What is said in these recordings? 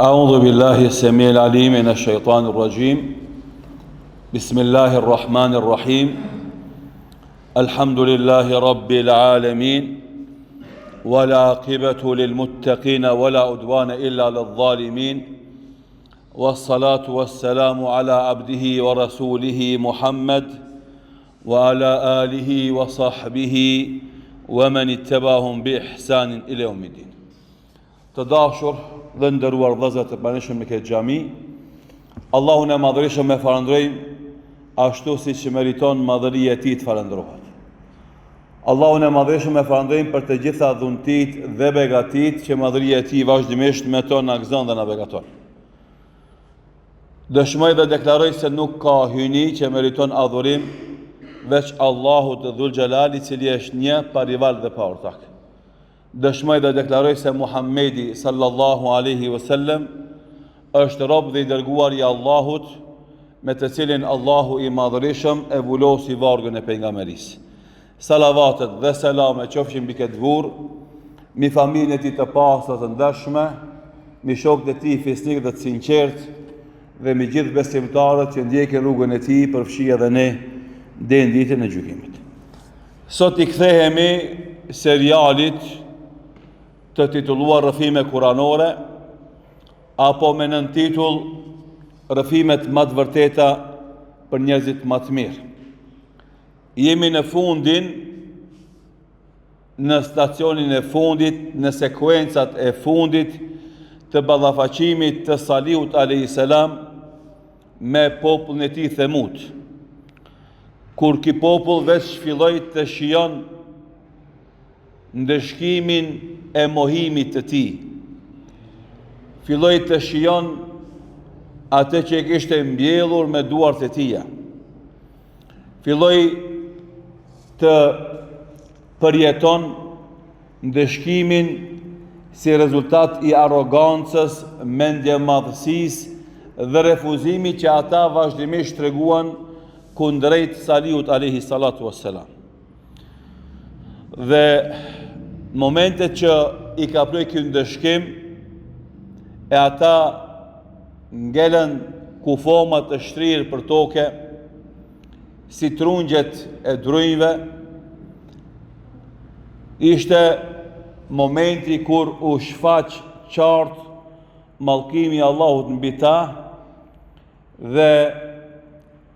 أعوذ بالله السميع العليم من الشيطان الرجيم. بسم الله الرحمن الرحيم. الحمد لله رب العالمين، والعاقبة للمتقين ولا عدوان إلا للظالمين، والصلاة والسلام على عبده ورسوله محمد وعلى آله وصحبه ومن اتبعهم بإحسان إلى يوم الدين. Të dhe ndëruar vëllezër të pranishëm në këtë xhami, Allahun e madhërisëm e falënderojmë ashtu siç meriton madhëria e tij të falëndrohet. Allahun e madhërisëm e falënderojmë për të gjitha dhuntit dhe begatit që madhëria e tij vazhdimisht me to na gëzon dhe na begaton. Dëshmoj dhe deklaroj se nuk ka hyjni që meriton adhurim veç Allahut Dhul Xhelali, i cili është një pa rival dhe pa ortak. Dëshmoj dhe deklaroj se Muhammedi sallallahu alaihi wasallam është rob dhe i dërguar i Allahut, me të cilin Allahu i madhërisëm e vulosi vargën e pejgamberisë. Salavatet dhe selame qofshin mbi këtë burr, mi familjen e tij të pastër të ndershme, mi shokët e tij fisnik dhe të sinqert, dhe mi gjithë besimtarët që ndjekin rrugën e tij, përfshi edhe ne deri në ditën e gjykimit. Sot i kthehemi serialit të titulluar Rrëfime kuranore, apo me nën titull Rrëfimet më të vërteta për njerëzit më të mirë. Jemi në fundin, në stacionin e fundit, në sekuencat e fundit të ballafaqimit të Salihut a.s. me popullin e tij Themud, kur ky popull veç filloi të shijon ndëshkimin e mohimit të tij. Filloi të shijon atë që e kishte mbjellur me duart e tija. Filloi të përjeton ndëshkimin si rezultat i arrogancës, mendjemadhësisë dhe refuzimit që ata vazhdimisht treguan kundrejt Salihut alayhi salatu wassalam. Dhe momentet që i ka prej ky ndëshkim, e ata ngelen kufoma të shtrirë për toke, si trungjet e drujve, ishte momenti kur u shfaq qartë mallkimi i Allahut mbi ta dhe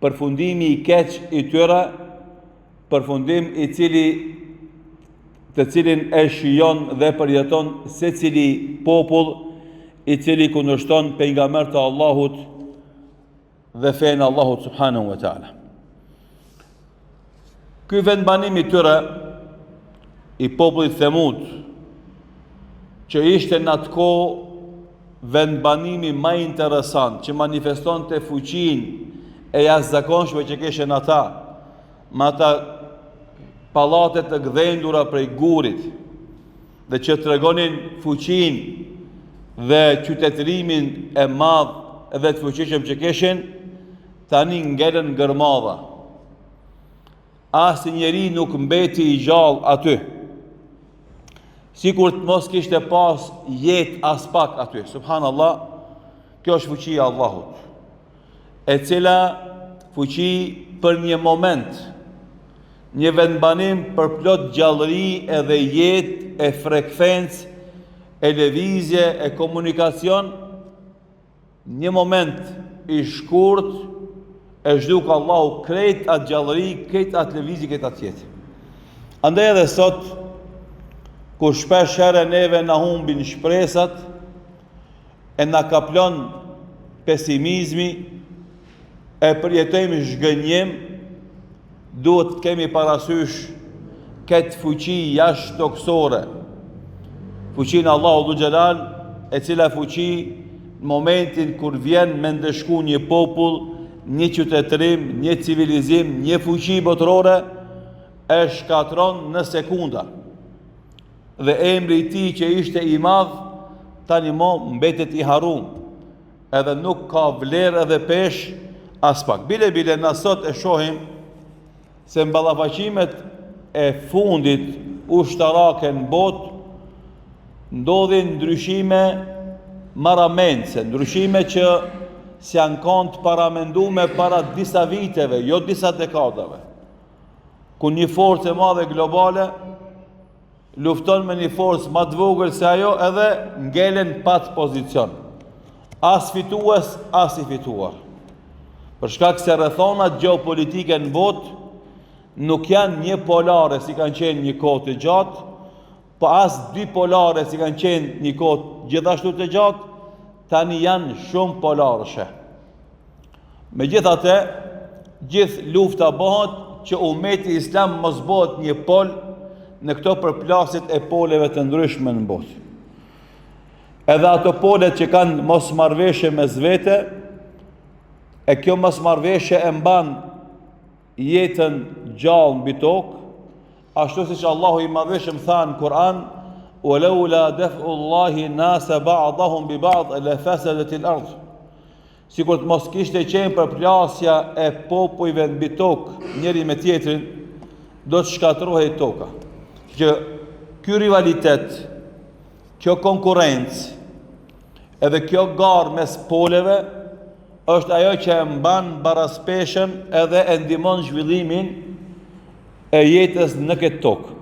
përfundimi i keq i tyre, përfundim i të cilin e shijon dhe përjeton secili popull i cili kundërshton pejgamber të Allahut dhe fenë Allahut subhanahu wa taala. Ky vendbanim i tyre, i popullit Themud, që ishte në atë kohë vendbanimi më interesant, që manifestonte fuqinë e jashtëzakonshme që kishin ata, me ata pallatet të gdhendura prej gurit, dhe që tregonin fuqinë dhe qytetërimin e madh dhe të fuqishëm që kishin, tani ngelen gërmadha. Asnjë njeri nuk mbeti i gjallë aty, sikur të mos kishte pas jetë as pak aty. Subhanallah, kjo është fuqia e Allahut, e cila fuqi për një moment, një vendbanim për plot gjallëri edhe jetë, e frekvencë, e lëvizje, e komunikacion, një moment i shkurt e zhduk Allahu krejt atë gjallëri, krejt atë lëvizje, krejt atë jetë. Andaj edhe sot, kur shpesh herë neve na humbin shpresat, e na kaplon pesimizmi, e përjetojmë zhgënjim, duhet të kemi parasysh këtë fuqi jashtëtoksore, fuqinë Allahu Dhul Xhelal, e cila fuqi në momentin kur vjen me ndëshku një popull, një qytetërim, një civilizim, një fuqi botërore, e shkatron në sekunda. Dhe emri i tij që ishte i madh, tani mo mbetet i harum, edhe nuk ka vlerë edhe pesh as pak. Bile na sot e shohim se në ballafaqimet e fundit ushtarake në botë ndodhin ndryshime maramense, ndryshime që si janë kanë të paramendume para disa viteve, jo disa dekadave, ku një forcë e madhe globale lufton me një forcë më të vogël se ajo edhe ngelen pat pozicion. As fitues, as i fituar. Për shkak se rrethonat gjeopolitike në botë nuk janë një polare si kanë qenë një kohë të gjatë, po as dy polare si kanë qenë një kohë gjithashtu të gjatë, tani janë shumë polarëshe. Megjithatë, gjithë lufta bëhet që ummeti islam mos bëhet një pol në këto përplasjet e poleve të ndryshme në botë. Edhe ato polet që kanë mosmarrveshje mes vete, e kjo mosmarrveshje e mban jetën gjallë mbi tokë, ashtu siç Allahu i Madhëshëm tha në Kur'an: "Walaula daf'ullahi nasa ba'dahum bi ba'd la fasadat al-ardh." Sikur të mos kishte qenë përplasja e popujve mbi tokë njëri me tjetrin, do të shkatërrohej toka. Që ky rivalitet, kjo konkurrencë, edhe kjo garë mes poleve, është ajo që e mban baraspeshën edhe e ndihmon zhvillimin e jetës në këtë tokë.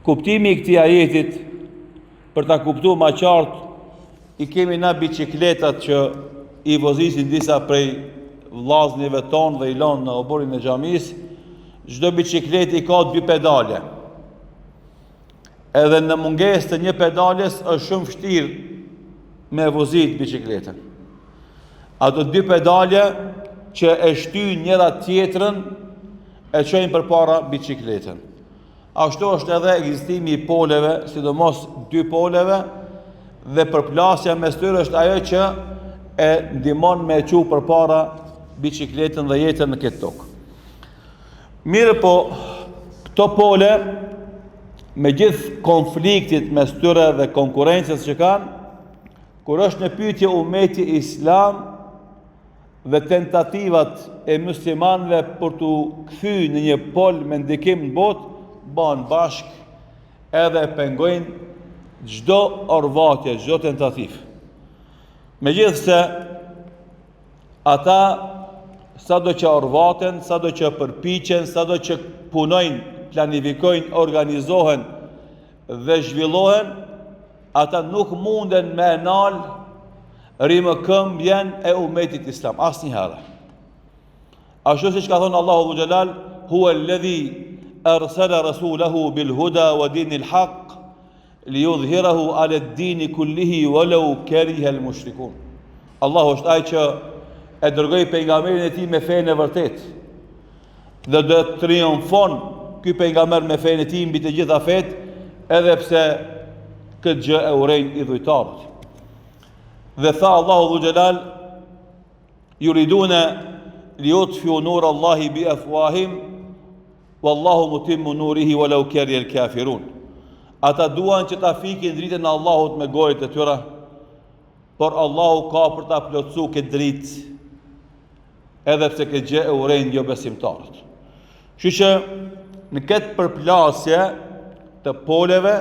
Kuptimi i këtij ajetit, për ta kuptuar më qartë, i kemi na biçikletat që i vozisin disa prej vllaznive tonë dhe i lënë në oborin e xhamisë. Çdo biçikletë i ka dy pedale. Edhe në mungesë të një pedales është shumë vështirë me vozit biçikletën. Ato dy pedale që e shtyjnë njëra tjetrën e çojnë përpara biçikletën. Ashtu është edhe ekzistimi i poleve, sidomos dy poleve, dhe përplasja mes tyre është ajo që e ndihmon me e çu përpara biçikletën dhe jetën në këtë tokë. Mirë po, këto pole, me gjithë konfliktit mes tyre dhe konkurencës që kanë, kur është në pyetje ummeti islam dhe tentativat e muslimanëve për të kthyer në një pol me ndikim në botë, bëhen bashkë edhe pengojnë çdo orvatje, çdo tentativë. Megjithse ata sado që orvaten, sado që përpiqen, sado që punojnë, planifikojnë, organizohen dhe zhvillohen, ata nuk munden me nal rimëkëmbjen e ummetit islam, asnjëherë. Ashtu siç ka thënë Allahu Dhu Xhelal: "Huwa alladhi arsala rasulahu bil huda wa dinil haqq liyudhhirahu ala ad-din kullihi walau kariha al-mushrikun." Allahu është ai që e dërgoi pejgamberin e tij me fenë e vërtet. Dhe do të triumfon ky pejgamber me fenë e tij mbi të gjitha fetë, edhe pse këtë gjë e urrejnë idhujtarët. Dhe tha Allahu Dhu Xhelal: "Yuriduna liyutfi'u nur Allahi bi afwahim wallahu mutimmu nurihi walau kariha al-kafirun." Ata duan që ta fikin dritën e Allahut me gojët e tyre, por Allahu ka për ta plotësuar këtë dritë, edhe pse këtë gjë e urrejnë jo besimtarët. Kështu që në këtë përplasje të poleve,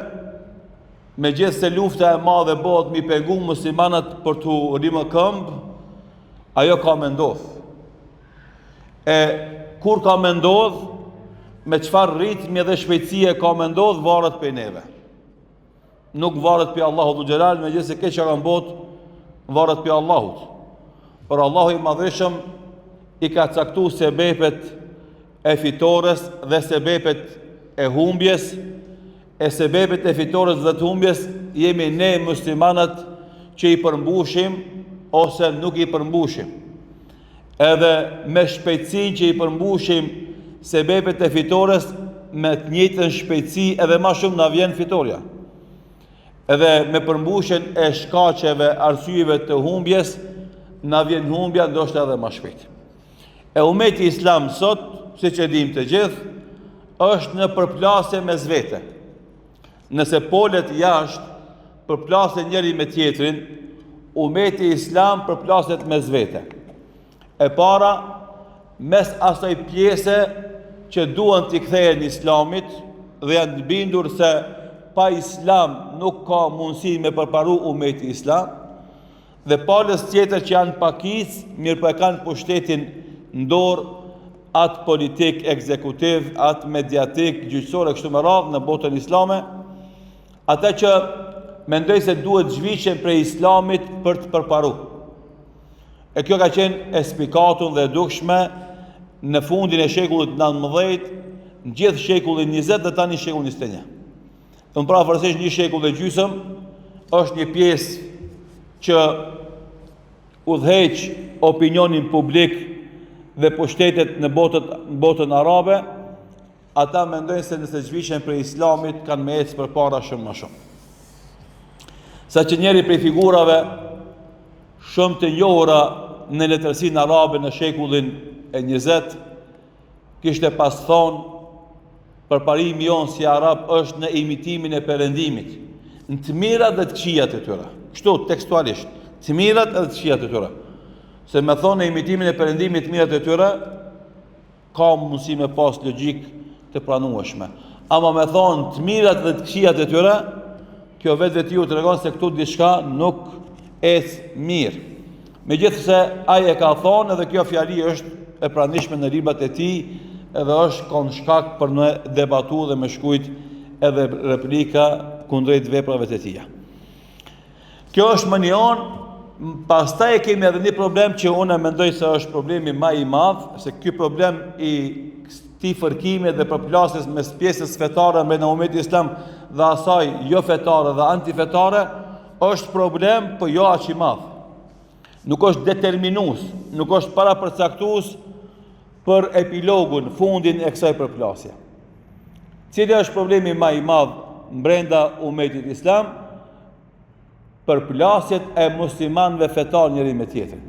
megjithse lufta e madhe bëhet mi pengu muslimanët për të rimë këmbë, ajo ka me ndodh. E kur ka me ndodh, me çfarë ritmi dhe shpejtësie ka me ndodh, varet prej neve. Nuk varet prej Allahu Dhu Xhelal, megjithse këtë që ka botë varet prej Allahut. Por Allahu i Madhëshëm i ka caktuar sebepet e fitores dhe sebepet e humbjes. E sebepet e fitores dhe të humbjes jemi ne muslimanët që i përmbushim ose nuk i përmbushim. Edhe me shpejtësinë që i përmbushim sebepet e fitores, me të njëjtën shpejtësi edhe më shumë na vjen fitoria. Edhe me përmbushjen e shkaqeve, arsyeve të humbjes, na vjen humbja ndoshta edhe më shpejt. E ummeti islam sot, siç e dimë të gjithë, është në përplasje mes vete. Nëse polet jashtë përplasen njëri me tjetrin, ummeti islam përplaset mes vete. E para, mes asaj pjese që duan t'i kthehen islamit dhe janë bindur se pa islam nuk ka mundësi me përparu umeti islam, dhe palës tjetër që janë pakis, mirë po e kanë pushtetin në dorë, atë politik, ekzekutiv, atë mediatik, gjyqësor e kështu me radhë në botën islame, ata që mendoj se duhet zhvishen prej islamit për të përparu. E kjo ka qenë e spikatun dhe dukshme në fundin e shekullit 19, në gjithë shekullin 20 dhe tani shekullin 21. Në pra vërësisht një shekull dhe gjysëm është një pjesë që udhëheq opinionin publik dhe pushtetet në botën arabe, ata mendojnë se nëse zhvishen për islamit kanë me ecë për para shumë më shumë. Sa që njeri prej figurave shumë të njohura në letërsinë arabe në shekullin e 20, kishte pas thonë, përparimi jonë si arab është në imitimin e perëndimit, në të mirat dhe të këqijat e tyre. Kështu, tekstualisht, të mirat dhe të këqijat e tyre. Se me thonë në imitimin e perëndimit të mirat e tyre, ka mundësi me pas logjik të pranueshme. Ama me thonë të mirat dhe të këqijat e tyre, kjo vetë ju të regon se këtu diçka nuk ecë mirë. Megjithëse ai e ka thonë edhe kjo fjali është e pranishme në librat e tij, edhe është konë shkak për në debatu dhe me shkujt edhe replika kundrejt veprave të tia. Kjo është më një onë, pastaj e kemi edhe një problem që unë mendoj se është problemi më i madh, se ky problem i këtij fërkimi dhe përplasjes mes pjesës fetare me në umetin islam dhe asaj jo fetare dhe antifetare, është problem po jo aq i madh. Nuk është determinues, nuk është parapërcaktues për epilogun, fundin e kësaj përplasje. Cili është problemi më i madh brenda umetit islam? Përplasjet e muslimanëve fetar njëri me tjetrin.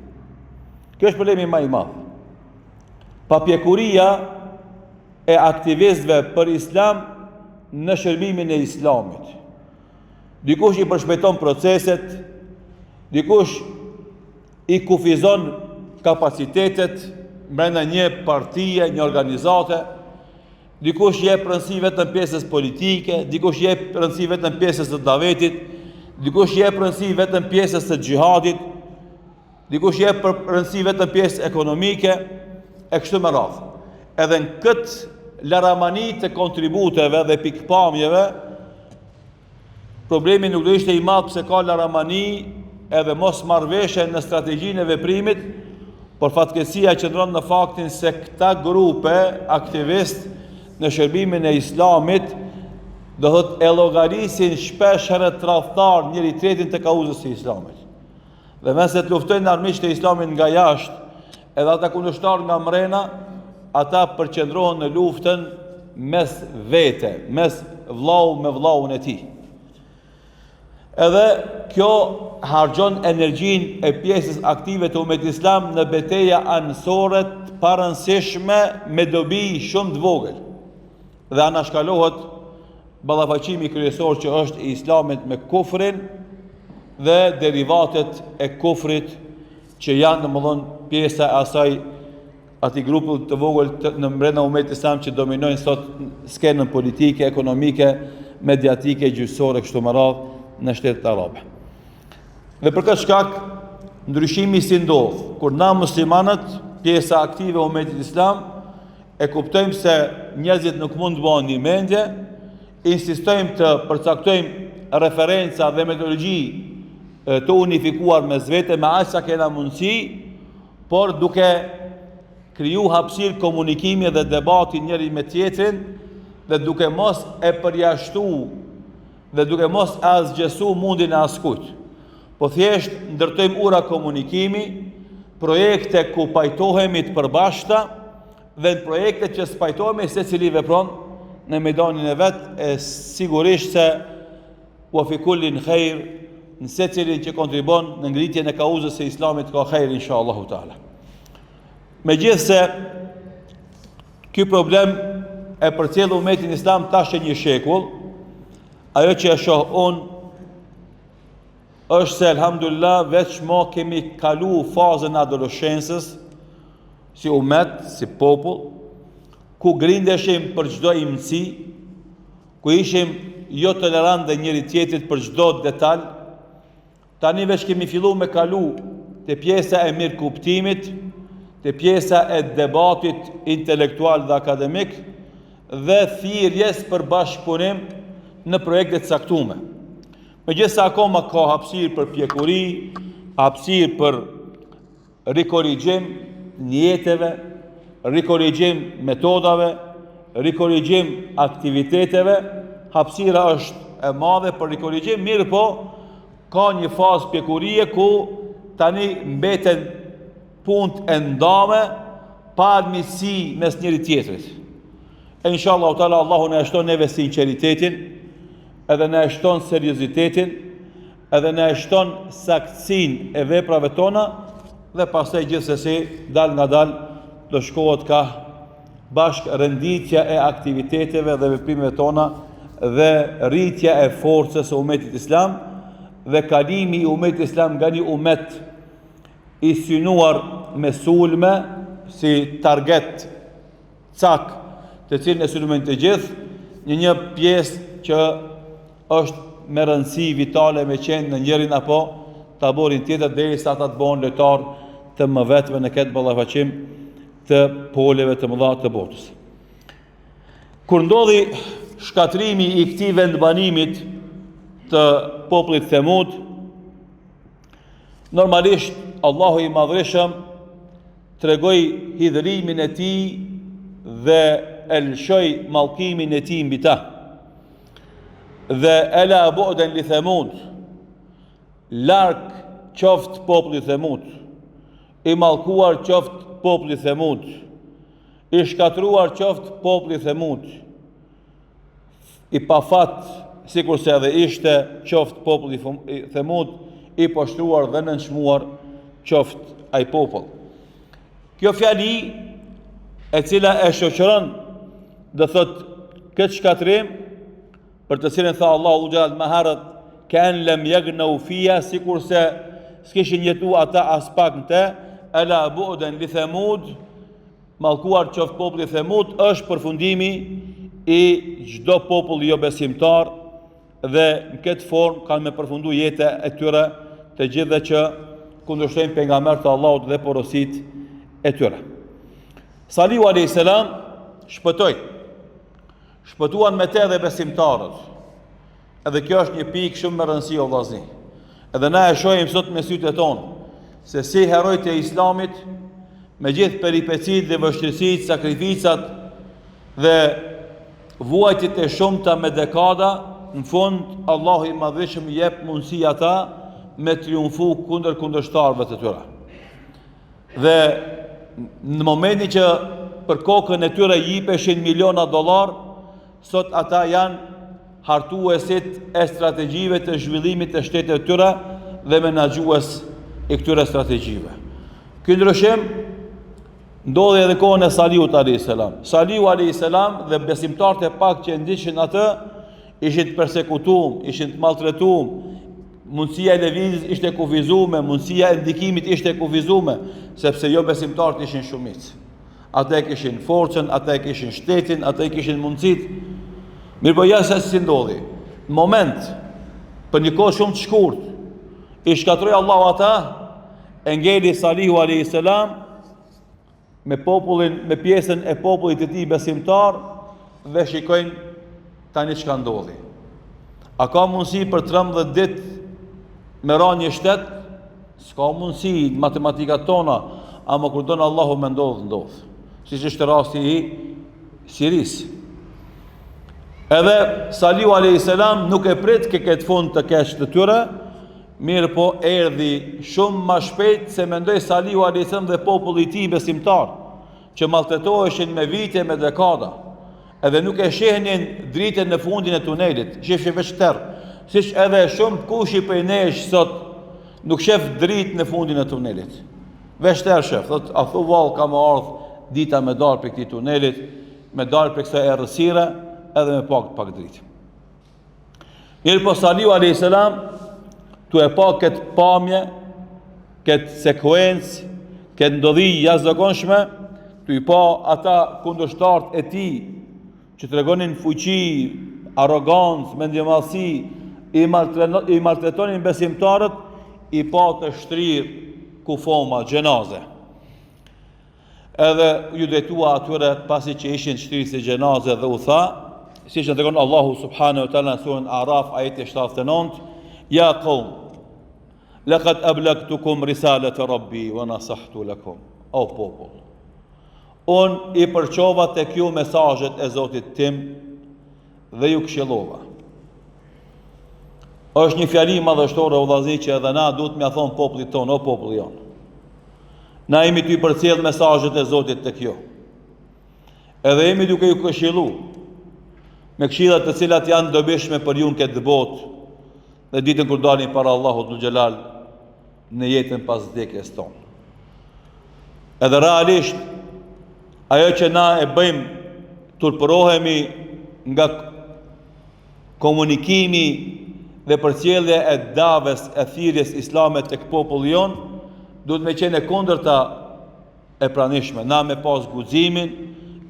Kjo është problemi më i madh. Papjekuria e aktivistëve për islam në shërbimin e islamit. Dikush i përshpejton proceset, dikush i kufizon kapacitetet brenda një partije, një organizate, dikush jep rëndësi vetëm pjesës politike, dikush jep rëndësi vetëm pjesës së davetit, dikush jep rëndësi vetëm pjesës së xhihadit, dikush jep rëndësi vetëm pjesës ekonomike, e kështu me radhë. Edhe në këtë laramani të kontributeve dhe pikpamjeve, problemi nuk do ishte i madh pse ka laramani edhe mos marrëveshje në strategjinë e veprimit, por fatkeqësia qëndron në faktin se këta grupe aktivist në shërbimin e islamit do thotë e llogarisin shpesh herë tradhtar njëri tjetrin të kauzës së islamit. Dhe mes se të luftojnë armiqtë e islamit nga jashtë, edhe ata kundërshtar nga mrena, ata përqendrohen në luftën mes vete, mes vllau me vllaun e tij. Edhe kjo harxhon energjinë e pjesës aktive të umetit islam në betejë anësore të parëndësishme me dobi shumë të vogël. Dhe anashkalohet ballafaqimi kryesor që është i islamit me kufrin dhe derivatet e kufrit që janë domethënë pjesa e asaj atij grupi të vogël në brenda umetit islam që dominojnë sot skenën politike, ekonomike, mediatike, gjyqësore kështu me radhë në shtetet arabe. Dhe për këtë shkak, ndryshimi si ndodh, kur na muslimanët, pjesa aktive e umetit islam, e kuptojmë se njerëzit nuk mund të bëhen një mendje, insistojmë të përcaktojmë referenca dhe metodologji të unifikuar mes vete me aq sa kena mundësi, por duke kriju hapësirë komunikimi dhe debati njëri me tjetrin dhe duke mos e përjashtu dhe duke mos asgjësu mundin e askujt. Po thjesht ndërtojmë ura komunikimi, projekte ku pajtohemi të përbashkëta dhe në projekte që spajtohemi se cili vepron në mejdanin e vet, e sigurisht se wa fi kullin khair, në se cilin që kontribon në ngritjen e kauzës së islamit ka khair inshallah taala. Megjithse ky problem e përcjell umetin islam tash një shekull, ajo që e shoh unë është se alhamdulillah veç mo kemi kalu fazën e adoleshencës si umet, si popull, ku grindeshim për çdo imësi, ku ishim jo tolerant dhe njëri tjetrit për çdo detaj. Tani veç kemi fillu me kalu te pjesa e mirë kuptimit, te pjesa e debatit intelektual dhe akademik dhe thirrjes për bashkëpunim në projekte të caktuara. Megjithëse akoma ka hapësirë për pjekuri, hapësirë për rikorrigjim njeteve, rikorrigjim metodave, rikorrigjim aktiviteteve, hapësira është e madhe për rikorrigjim, mirë po ka një fazë pjekurie ku tani mbeten punët e ndame pa admisi mes njëri tjetrit. E inshallah taala Allahu na shton neve sinqeritetin, edhe na shton seriozitetin, edhe na shton saktësinë e veprave tona dhe pastaj gjithsesi dal nga dal do shkohet ka bashkë renditja e aktiviteteve dhe veprimeve tona dhe rritja e forcës së umetit islam dhe kalimi i umetit islam nga një umet i synuar me sulme si target cak të cilën e synojnë të gjithë një pjesë që është me rëndësi vitale me qenë në njërin apo taborin tjetër derisa ata të bëhen lojtar të mëvetëve në këtë ballafaqim të poleve të mëdha të botës. Kur ndodhi shkatrimi i këtij vendbanimit të popullit Thamud, normalisht Allahu i Madhërisëm tregoi hidhrimin e tij dhe e lëshoi mallkimin e tij mbi ta. Dhe ela bu'dan li Thamud, larg qoftë populli Thamud, i mallkuar qoftë populli Thamud, i shkatruar qoftë populli Thamud, i pafat sikurse edhe ishte qoftë populli Thamud, i poshtruar dhe nënçmuar qoftë ai popull. Kjo fjali e cila e shoqëron dhe thot këtë shkatrim për të cilën tha Allahu xhallahu më herët kan lam yaghnaw fiha, sikurse s'kishin jetu ata as pak në të, ela bu'dan li Thamud, mallkuar qoftë populli Thamud, është përfundimi i çdo populli jo besimtar dhe në këtë formë kanë me përfundu jeta e tyre të gjithë që kundërshtojnë pejgamberët e Allahut dhe porosit e tyre. Salihu alayhis salam shpëtuan me të dhe besimtarët. Edhe kjo është një pikë shumë me rëndësi o vllazni. Edhe na e shohim sot me sytë tonë se si herojtë e Islamit me gjithë peripecitë dhe vështirësitë, sakrificat dhe vuajtjet e shumta me dekada, në fund Allahu i Madhërisëm i jep mundësi ata me triumfu kundër kundërshtarëve të tyre. Dhe në momentin që për kokën e tyre jipeshin miliona dollar, sot ata janë hartuesit e strategjive të zhvillimit të shtetit të tyre dhe menaxhues i këtyre strategjive. Ky ndryshim ndodhi edhe kohën e Salihut alayhis salam. Salihu alayhis salam dhe besimtarët e pak që ndiqnin atë ishin të persekutuar, ishin të maltretuar, mundësia e lëvizjes ishte kufizuar, mundësia e ndikimit ishte kufizuar, sepse jo besimtarët ishin shumicë. Ata e kishin forcën, ata e kishin shtetin, ata e kishin mundësitë. Mirë po jashtë se si ndodhi. Në moment, për një kohë shumë të shkurt, i shkatroi Allahu ata, e ngeli Salihu alayhis salam me popullin, me pjesën e popullit të tij besimtar dhe shikojnë tani çka ndodhi. A ka mundësi për 13 ditë me ra një shtet? S'ka mundësi, matematikat tona, ama kur don Allahu me ndodh. Siç është rasti i Sirisë. Edhe Salihu alayhis salam nuk e prit këtë fund të keq të tyre, mirë po erdhi shumë më shpejt se mendoi Salihu alayhis salam dhe populli i tij besimtar, që maltretoheshin me vite, me dekada, edhe nuk e shehnin dritën në fundin e tunelit, shifshin veç terr, siç edhe shumë kushi prej nesh sot nuk shef dritë në fundin e tunelit. Veç terr shef, thot a thu vallë ka më ardh dita me dalë për këtij tunelit, me dalë për kësaj errësire, edhe me pak dritë. Mirë po Salihu alayhis salam tu e pa këtë pamje, këtë sekuencë, këtë ndodhi jashtëzakonshme, tu i pa ata kundërshtarët e tij që tregonin fuqi, arrogancë, mendjemadhësi, i maltretonin besimtarët, i pa të shtrirë kufoma, gjenaze. Edhe ju drejtua atyre pasi që ishin shtrirë si gjenaze dhe u tha, si që tregon Allahu subhanahu wa taala në surën Araf ajeti 79, ja qaum, laqad ablagtukum risalata rabbi wa nasahtu lakum. O popull, unë i përqova tek ju mesazhet e Zotit tim dhe ju këshillova. Është një fjali madhështore o vëllezër që edhe na duhet m'ia thon popullit ton, o populli jon. Na jemi ty përcjell mesazhet e Zotit tek ju. Edhe jemi duke ju këshillu me këshillat të cilat janë dobishme për ju në këtë botë dhe ditën kur dalin para Allahut dhul xhelal në jetën pas vdekjes tonë. Edhe realisht ajo që na e bëjmë turpërohemi nga komunikimi dhe përcjellja e daves e thirrjes islame tek populli jon, duhet me qenë e kundërta e pranishme. Na me pas guximin,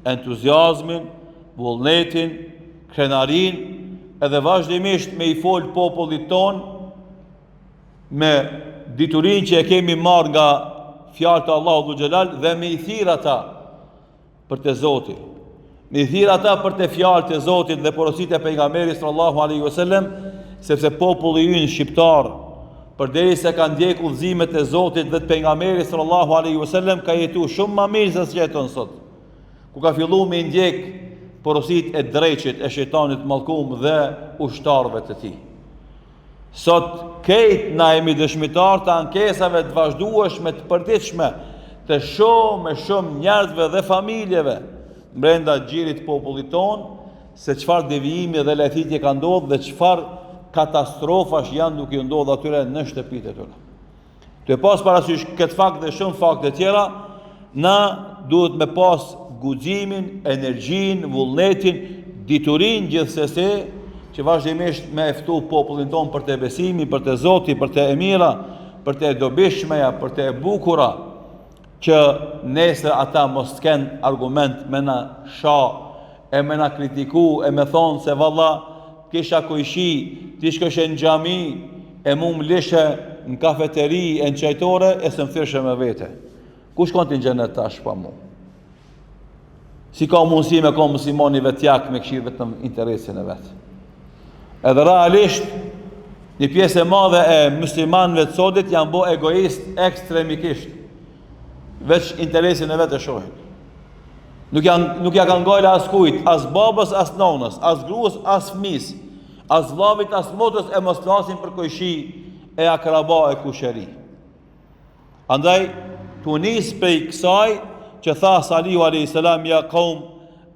entuziazmin, vullnetin, krenarin, edhe vazhdimisht me i fol popullit ton me diturinë që e kemi marrë nga fjalët e Allahut dhul xhelal dhe me i thirr ata për te Zoti. Me i thirr ata për te fjalët e Zotit dhe porositë e pejgamberit sallallahu alaihi wasallam, sepse populli ynë shqiptar, përderisa ka ndjek udhëzimet e Zotit dhe të pejgamberit sallallahu alaihi wasallam, ka jetuar shumë më mirë se sa jeton sot. Ku ka filluar me ndjek porositë e dreqit e shejtanit mallkum dhe ushtarëve të tij. Sot këtë na jemi dëshmitar të ankesave të vazhdueshme të përditshme të shumë njerëzve dhe familjeve brenda xhirit popullit ton, se çfarë devijimi dhe lehthitje ka ndodhur dhe çfarë katastrofash janë duke u ndodhur atyre në shtëpitë e tyre. Të pas parasysh këtë fakt dhe shumë fakte tjera, na duhet me pas guximin, energjinë, vullnetin, diturinë gjithsesi që vazhdimisht me eftu popullin ton për të besimin, për të Zoti, për të e mira, për të e dobishmeja, për të e bukura, që nesër ata mos kenë argument me na sha, e me na kritiku, e me thonë se valla kisha kujshi, ti shkoshe në xhami, e mu më lishe në kafeteri, e në qajtore, e së më thyrshë me vete. Kush kon t'i në gjenet tash pa mu? Si ka mundësi me ka muslimoni vetjak me këshirë vetëm interesin e vetë. Edhe realisht, një pjesë e madhe e muslimanëve të sodit janë bo egoist ekstremikisht, veç interesin e vetë e shohin. Nuk ja kanë gojle as kujt, as babës, as nonës, as gruas, as fëmis, as vllavit, as motës, e mos flasin për kojshi e akraba e kusheri. Andaj, tu nis prej kësaj që tha Salihu alayhis salam, ja qaum,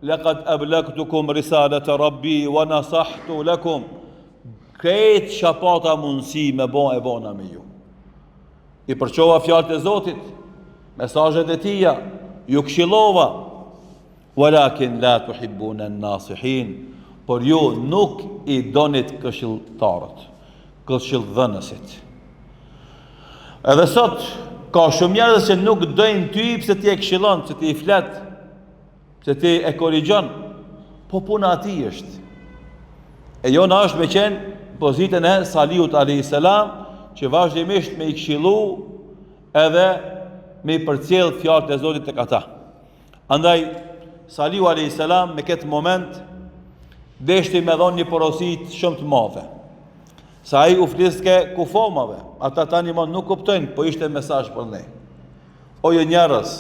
laqad ablagtukum risalata rabbi wa nasahtu lakum. Krejt shapata mundësi me e bona me ju. I përqova fjalët e Zotit, mesazhet e tija, ju këshillova, walakin la tuhibbuna an-nasihin, por ju nuk i donit këshilltarët, këshilldhënësit. Edhe sot ka shumë njerëz që nuk dojnë ty pse ti e këshillon, pse ti i flet, pse ti e korrigjon, po puna ati është. E jona është me qenë pozitën e Salihut alayhis salam, që vazhdimisht me i këshillu edhe me i përcjell fjalët e Zotit tek ata. Andaj Salihu alayhis salam me këtë moment deshti me dhon një porosit shumë të madhe. Sa ai u fliske kufomave, ata tani më nuk kuptojnë, po ishte mesazh për ne. O ju njerëz,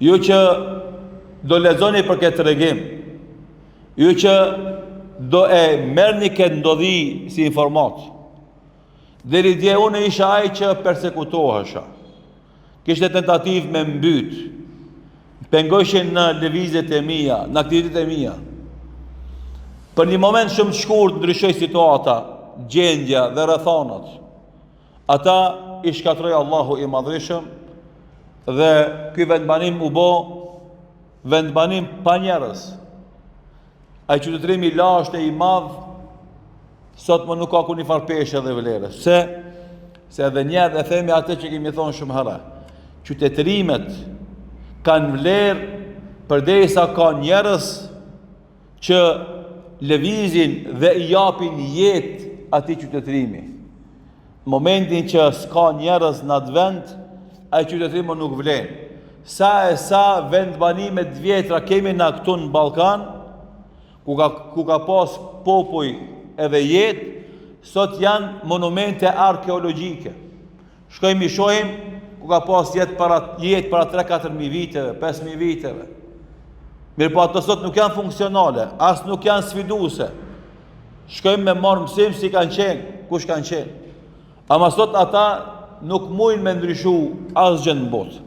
ju që do lexoni për këtë tregim, ju që do e merrni këtë ndodhi si informat. Deri dje unë isha ai që persekutohesha. Kishte tentativë me mbyt. Pengojshin në lëvizjet e mia, në aktivitetet e mia. Për një moment shumë të shkurt ndryshoi situata, gjendja dhe rrethonat. Ata i shkatroi Allahu i Madhreshëm dhe ky vendbanim u bë vendbanim pa njerëz. Ai qytetërimi i lashtë i madh sot më nuk ka ku një farpeshe dhe vlerë. Se edhe njerë dhe themi atë që kemi thonë shumë herë. Qytetërimet kanë vlerë përderisa ka njerëz që lëvizin dhe I japin jetë atij qytetërimi. Momentin që s'ka njerëz në atë vend, ai qytetërim nuk vlen. Sa e sa vendbanime të vjetra kemi na këtu në Ballkan, ku ka pas popull edhe jetë, sot janë monumente arkeologjike. Shkojmë I shohim ku ka pas jetë para 3-4.000 viteve, 5.000 viteve. Mirë po ato sot nuk janë funksionale, as nuk janë sfiduese. Shkojmë me marrë mësim si kanë qenë, kush kanë qenë. Ama sot ata nuk mujnë me ndryshu asgjë në botë.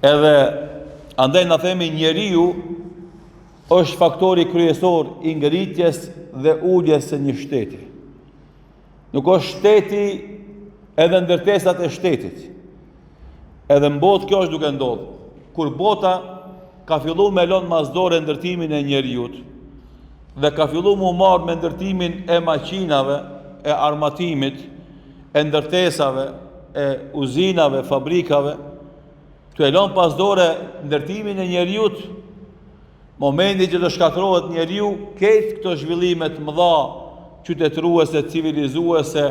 Edhe andaj na themi njeriu është faktori kryesor I ngritjes dhe uljes së një shteti. Nuk është shteti edhe ndërtesat e shtetit. Edhe në botë kjo është duke ndodhur. Kur bota ka filluar me lënë masdore ndërtimin e njeriut dhe ka filluar mu marrë me ndërtimin e maqinave, e armatimit, e ndërtesave, e uzinave, fabrikave, të e lënë pasdore ndërtimin e njeriut, momenti që të shkatërrohet njeriu, ketë këto zhvillimet mëdha, qytetëruese, civilizuese,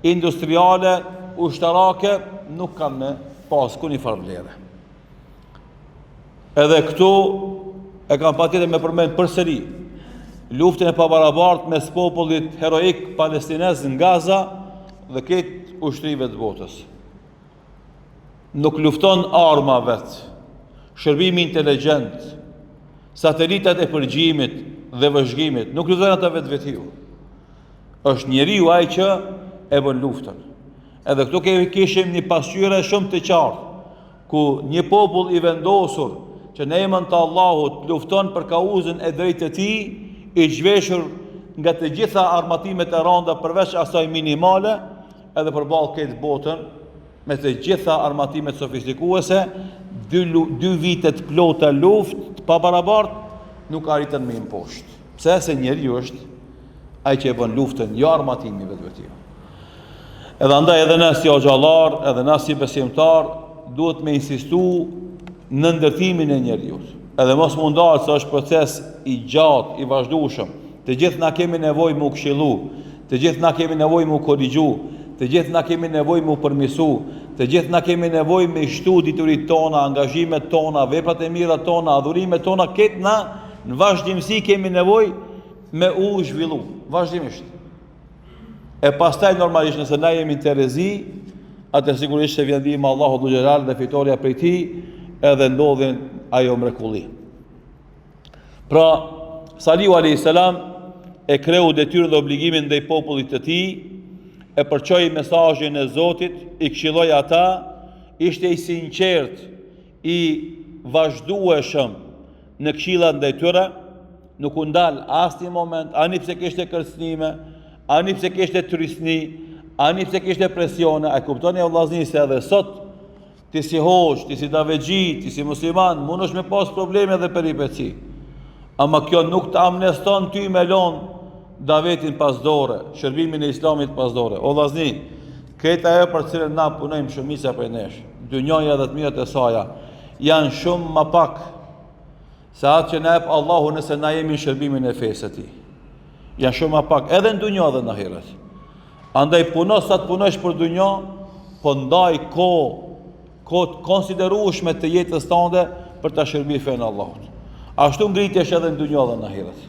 industriale, ushtarake, nuk kanë me pas ku një farë vlere. Edhe këtu e kam patjetër me përmend përsëri luftën e pabarabartë mes popullit heroik palestinez në Gaza dhe këtë ushtrive të botës. Nuk lufton arma vetë, shërbimi inteligjent, satelitat e përgjimit dhe vëzhgimit, nuk lufton ata vetë. Është njeriu ai që e bën luftën. Edhe këtu kishim një pasqyre shumë të qartë, ku një popull I vendosur që në emën të Allahut lufton për kauzën e drejtë të tij, I zhveshur nga të gjitha armatimet e rënda përveç asaj minimale, edhe përballë këtë botën me të gjitha armatimet sofistikuese, dy vite të plota luftë të pabarabartë nuk arritën me imposhtë. Pse? Se njeriu është ai që e bën luftën, jo armatimi vetë. Edhe andaj edhe ne si xhallar, edhe ne si besimtar, duhet me insistu në ndërtimin e njeriut. Edhe mos mundohet se është proces I gjatë, I vazhdueshëm. Të gjithë na kemi nevojë mu këshillu, të gjithë na kemi nevojë mu korrigju, të gjithë na kemi nevojë mu përmirësu, të gjithë na kemi nevojë me shtu dituritë tona, angazhimet tona, veprat e mira tona, adhurimet tona, këtë na në vazhdimsi kemi nevojë me u zhvillu, vazhdimisht. E pastaj normalisht nëse na jemi në terezi, atë sigurisht se vjen ndihma Allahu Dhul Xhelal dhe fitoria prej tij, edhe ndodhin ajo mrekulli. Pra, Salihu a.s. e kreu detyrën dhe obligimin ndaj popullit të tij, e përçoi mesazhin e Zotit, I këshilloi ata, ishte I sinqert, I vazhdueshëm në këshillat ndaj tyre, nuk u ndal asnjë moment, ani pse kishte kërcënime, ani pse kishte turistni, ani pse kishte presione. A kuptoni o vllazni se edhe sot ti si hoxh, ti si davexhi, ti si musliman, mundesh me pas probleme dhe peripeci. Ama kjo nuk të amneston ty me lon davetin pas dore, shërbimin e Islamit pas dore. O vllazni, këta ajo për cilën na punojmë shumica prej nesh, dynjaja dhe të mirat e saja, janë shumë më pak se atë që na jep Allahu nëse na jemi në shërbimin e fesë së tij. Janë shumë më pak edhe në dynjë dhe në ahiret. Andaj puno sa të punosh për dynjë, po ndaj kohë të konsiderueshme të jetës tënde për ta shërbyer fen Allahut. Ashtu ngritesh edhe në dynjë dhe në ahiret.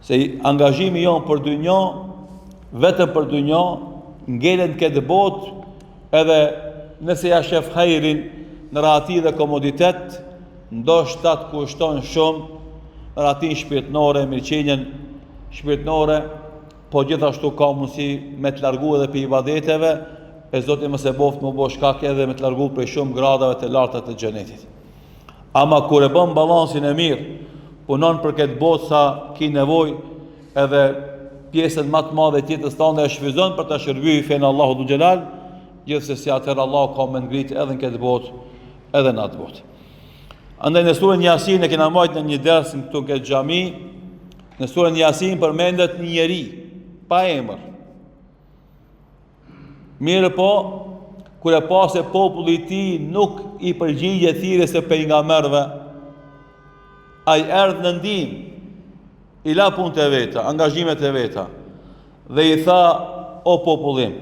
Se angazhimi jon për dynjë, vetëm për dynjë, ngelen këtë botë, edhe nëse ja shef hajrin në rahati dhe komoditet, ndoshta të kushton shumë rahatin shpirtënore, mirëqenien shpirtënore, po gjithashtu ka mundësi me të largu edhe për ibadeteve, e Zoti mos e boft më bosh shkak edhe me të largu prej shumë gradave të larta të xhenetit. Ama kur e bën balansin e mirë, punon për këtë botë sa ki nevojë, edhe pjesën më të madhe të jetës tënde e shfryzon për ta shërbyer fen Allahu Dhul Xhelal, gjithsesi atëherë Allahu ka më ngrit edhe në këtë botë, edhe në atë botë. Andaj në surën Yasin e kena marrë në një ders këtu në këtë xhami, në surën Yasin përmendet një njeri pa emër. Mirë po, kur e pa se populli I tij nuk I përgjigje thirrjes së pejgamberëve, ai erdhi në ndihmë I la punët e veta, angazhimet e veta, dhe i tha, o popullim,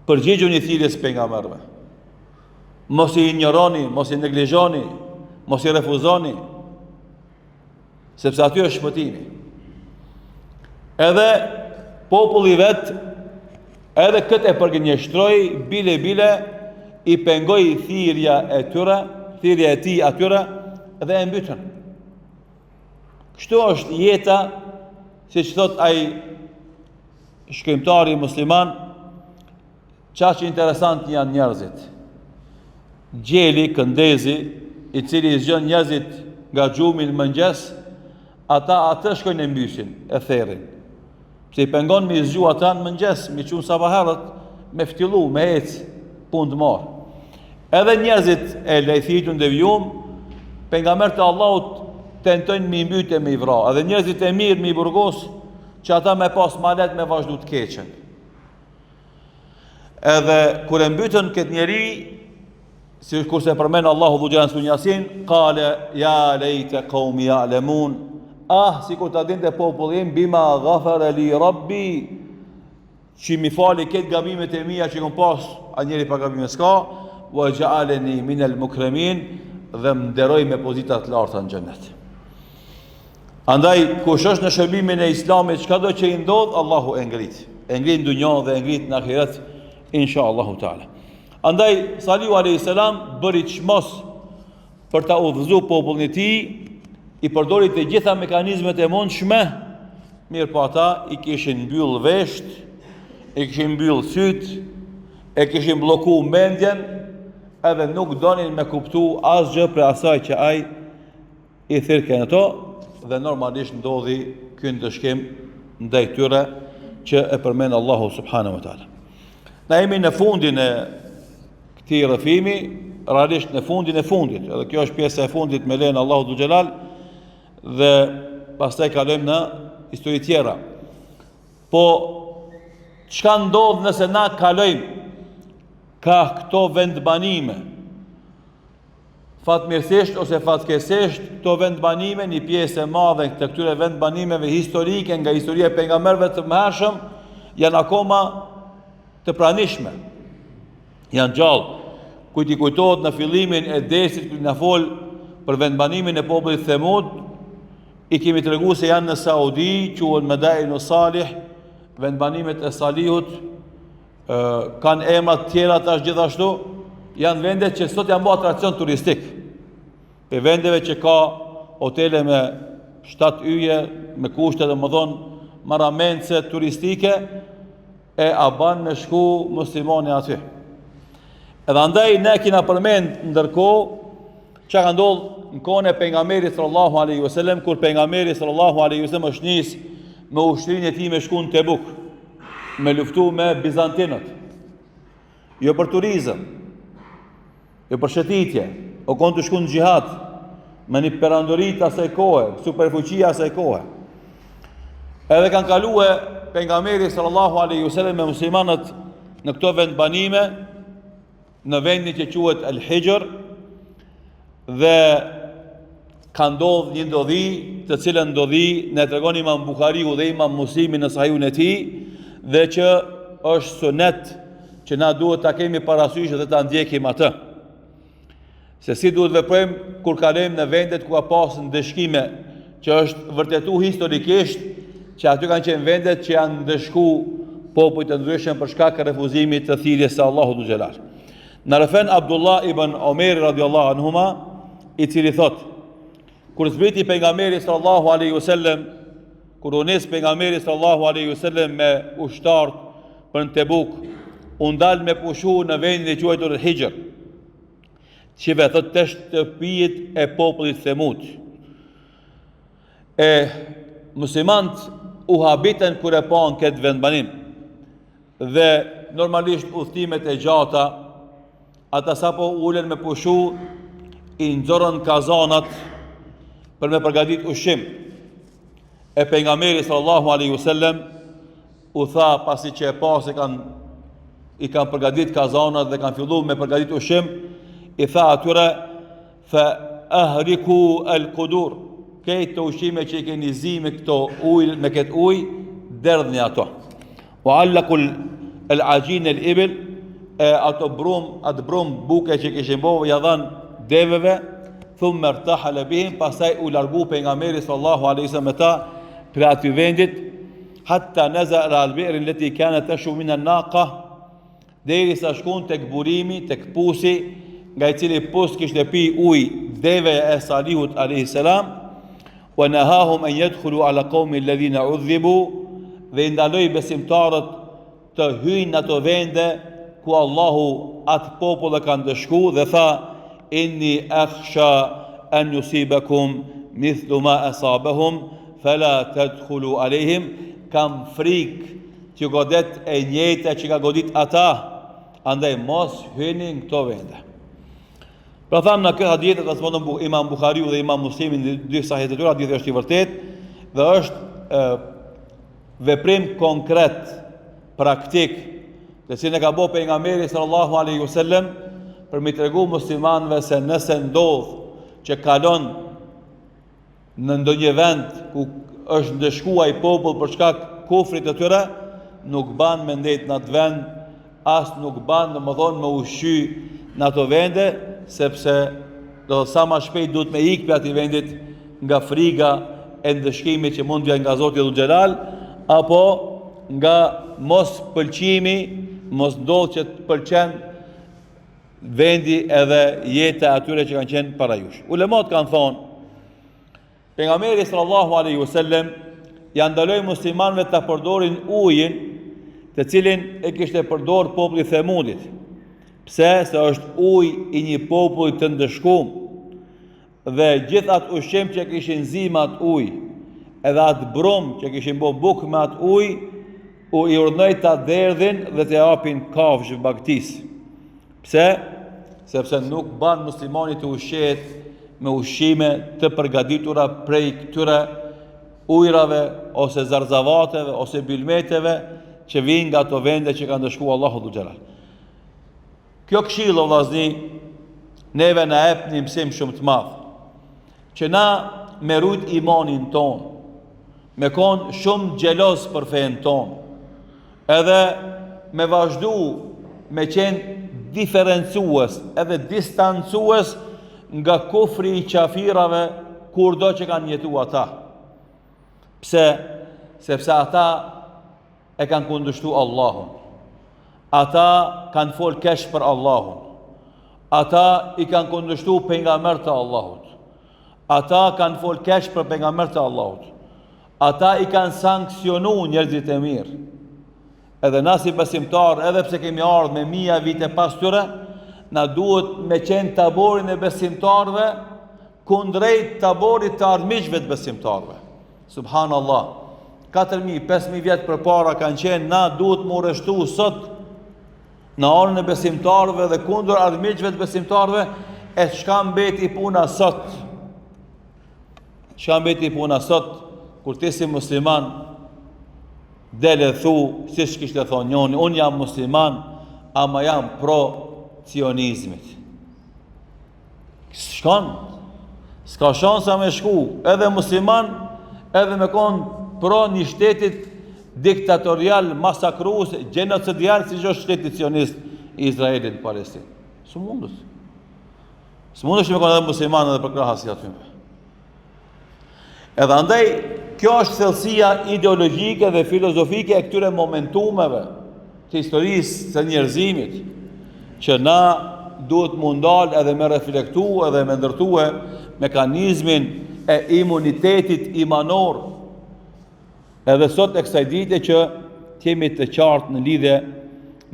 përgjigjuni thirrjes pejgamberëve. Mos i ignoroni, mos i neglizhoni, mos i refuzoni, sepse aty është shpëtimi. Edhe populli vet, edhe këtë e përgënjeshtroi, bile i pengoi thirrja e tij atyre dhe e mbytën. Kështu është jeta, siç thot ai shkrimtari musliman, çaq interesant janë njerëzit. Gjeli, këndezi, i cili zgjon njerëzit nga gjumi në mëngjes, ata atë shkojnë e mbysin, e therrin. Pse i pengon me zgju ata në mëngjes, me qenë sabaherët, me ftillu, me ec, punë të marr. Edhe njerëzit e lejthitun dhe vjum, pejgamberët e Allahut tentojnë me i mbytë e me i vra. Edhe njerëzit e mirë me i burgos, që ata me pas malet me vazhdu të keqen. Edhe kur e mbytën këtë njeri, si kurse përmenë Allahu dhu gjanë së Yasin, kale, ja lejte qaumi ya'lamun, si kur ta dinte popullim, bima ghafara li rabbi, që mi fali këtë gabimet e mia që kom pas, a njeri pa gabime s'ka, wa ja'aleni minal mukramin, dhe më nderoj me pozitat larta në xhennet. Andaj, kush është në shërbimin e Islamit, çka do që i ndodh, Allahu e ngrit. E ngrit në dunjë dhe e ngrit në ahiret, insha Allahu taala. Andaj, Salihu a.s. bëri çmos për ta udhëzuar popullin e tij, i përdori të gjitha mekanizmet e mundshme, mirë po ata i kishin mbyll vesht, i kishin mbyll syt, e kishin blloku mendjen, edhe nuk donin me kuptu asgjë për asaj që ai i thirrken ato, dhe normalisht ndodhi ky ndëshkim ndaj tyre që e përmend Allahu subhanahu wa taala. Na jemi në fundin e këtij rrëfimi, realisht në fundin e fundit, edhe kjo është pjesa e fundit me lejen Allahu dhul xhelal, dhe pastaj kalojmë në histori tjera. Po çka ndodh nëse na kalojmë ka këto vendbanime? Fatmirësisht ose fatkeqësisht, këto vendbanime, një pjesë e madhe të këtyre vendbanimeve historike nga historia e pejgamberëve të mëhershëm, janë akoma të pranishme. Janë gjallë. Kujt i kujtohet në fillimin e dersit kur na fol për vendbanimin e popullit Themud, i kemi treguar se janë në Saudi, quhen Madainu Salih, vendbanimet e Salihut, kanë emra të tjera tash gjithashtu, janë vende që sot janë bërë atracion turistik. Për vendeve që ka hotele me 7 yje, me kushte dhe më thonë maramendse turistike, e a ban me shku muslimani aty. Edhe andaj ne kina përmend ndërkohë që ka ndodhur në kohën e pejgamberit sallallahu alaihi wasallam, kur pejgamberi sallallahu alaihi wasallam është nis me ushtrinë e tij me shku në Tebuk, me luftu me bizantinët. Jo për turizëm, jo për shëtitje, o konë të shku në gjihad, me një perandorit asaj kohe, superfuqia asaj kohe. Edhe kanë kalue pejgamberi sallallahu alaihi wasallam me muslimanët në këto vendbanime, në vendin që quhet Al-Hijr, dhe ka ndodhur një ndodhi, të cilën ndodhi ne tregon Imam Buhariu dhe Imam Muslimi në Sahihun e tij, dhe që është sunet që na duhet ta kemi parasysh dhe ta ndjekim atë. Se si duhet veprojmë kur kalojmë në vendet ku ka pasur ndëshkime, që është vërtetu historikisht që aty kanë qenë vendet që janë ndëshku popujt të ndryshëm për shkak të refuzimit të thirrjes së Allahut dhul xhelal. Në rëfen Abdullah ibn Omer radiallahu anhuma, i cili thot, kur zbriti pejgamberi sallallahu alaihi wasallam, kur u nis pejgamberi sallallahu alaihi wasallam me ushtar për në Tebuk, u ndal me pushu në vendin e quajtur Hijr, që thot të shtëpijet e popullit Themud. E muslimant u habiten kur e pan këtë vendbanim, dhe normalisht udhëtimet e gjata, ata sapo ulen me pushu, i nxorën kazanat për me përgatit ushqim. E pejgamberi sallallahu alaihi wasallam u tha pasi që e pa se i kanë përgatit kazanat dhe kanë filluar me përgatit ushqim, i tha atyre fa ahriku al-qudur, këtë të ushqime që i keni zi me këto ujë, me këtë ujë, derdhni ato. Wa allakul el ajin el ibil, atë brum buke që kishin bovë, ja dhanë deveve, thumë mërtahala bihim, pasaj u largu pejgamberi sallallahu alaihi wasallam me ta për aty vendit, hatta nazara al-bi'r allati kanat tashu min an-naqa, deri sa shkon tek burimi, tek pusi, nga i cili pus kishte pi ujë deve e Salihut alayhi salam, wa nahahum an yadkhulu ala qaumi alladhina udhibu, dhe ndaloi besimtarët të hyjnë në ato vende ku Allahu atë popull e ka ndëshku, dhe tha inni akhsha an yusibakum mithlu ma asabahum fala tadkhulu alayhim, kam frikë që godet e njëjta që ka godit ata, andaj mos hyni në këto vende. Pra thamë në këtë hadith e transmeton Imam Buhariu dhe Imam Muslimi në dy sahih të tyre, hadithi është i vërtet dhe është veprim konkret, praktik, të cilën e ka bërë pejgamberi sallallahu alaihi wasallam për mi tregu muslimanëve se nëse ndodh që kalon në ndonjë vend ku është ndëshkuar i popull për shkak kufrit të tyre, nuk ban me ndet në atë vend, as nuk ban domethënë me ushqy në ato vende, sepse do sa më shpejt duhet me ikë për atij vendit nga friga e ndëshkimit që mund të vijë nga Zoti Dhul Xhelal, apo nga mos pëlqimi, mos ndodh që të pëlqen vendi edhe jeta atyre që kanë qenë para jush. Ulemat kanë thonë, pejgamberi sallallahu alaihi wasallam ja ndaloi muslimanëve ta përdorin ujin të cilin e kishte përdor populli i Themudit. Pse? Se është ujë i një populli të ndëshkuar. Dhe gjithë atë ushqim që kishin zi me atë ujë, edhe atë brum që kishin bërë bukë me atë ujë, u i urdhënoi ta derdhin dhe të japin kafshë bagtis. Pse? Sepse nuk ban muslimani të ushqehet me ushqime të përgatitura prej këtyre ujrave ose zarzavateve ose bilmeteve që vinë nga ato vende që ka ndëshkuar Allahu Dhul Xhelal. Kjo këshill o vllazni neve na jep një mësim shumë të madh, që na me rujt imanin ton, me kon shumë xheloz për fen ton, edhe me vazhdu me qenë diferencues edhe distancues nga kufri i qafirave kur do që kanë jetu ata. Pse? Sepse ata e kanë kundërshtu Allahun. Ata kanë fol keq për Allahun. Ata i kanë kundërshtu pejgamberët e Allahut. Ata kanë fol keq për pejgamberët e Allahut. Ata i kanë sanksionu njerëzit e mirë. Edhe na si besimtar, edhe pse kemi ardhur me mija vite pas tyre, na duhet me qenë taborin e besimtarve kundrejt taborit të armiqve të besimtarve. Subhanallah, 4.000, 5.000 vjetë për para kanë qenë, na duhet më rështu sot në anën e besimtarve dhe kundër armiqve të besimtarve, e çka mbeti puna sot? Çka mbeti puna sot, kur ti si musliman dele thu, si shkishte thonë njoni, unë jam musliman, ama jam pro cionizmit. Shkon, s'ka shansa me shku, edhe musliman, edhe me konë pro një shtetit diktatorial, masakrues, genocidial, si që është shtetit cionist i Izraelit në Palestinë. Së mundës. Së mundës që me konë edhe musliman edhe për krahas si atyme. Edhe andaj, kjo është thellësia ideologjike dhe filozofike e këtyre momentumeve të historisë së njerëzimit, që na duhet mundal edhe me reflektu edhe me ndërtue mekanizmin e imunitetit imanor. Edhe sot e kësaj dite që kemi të qartë në lidhje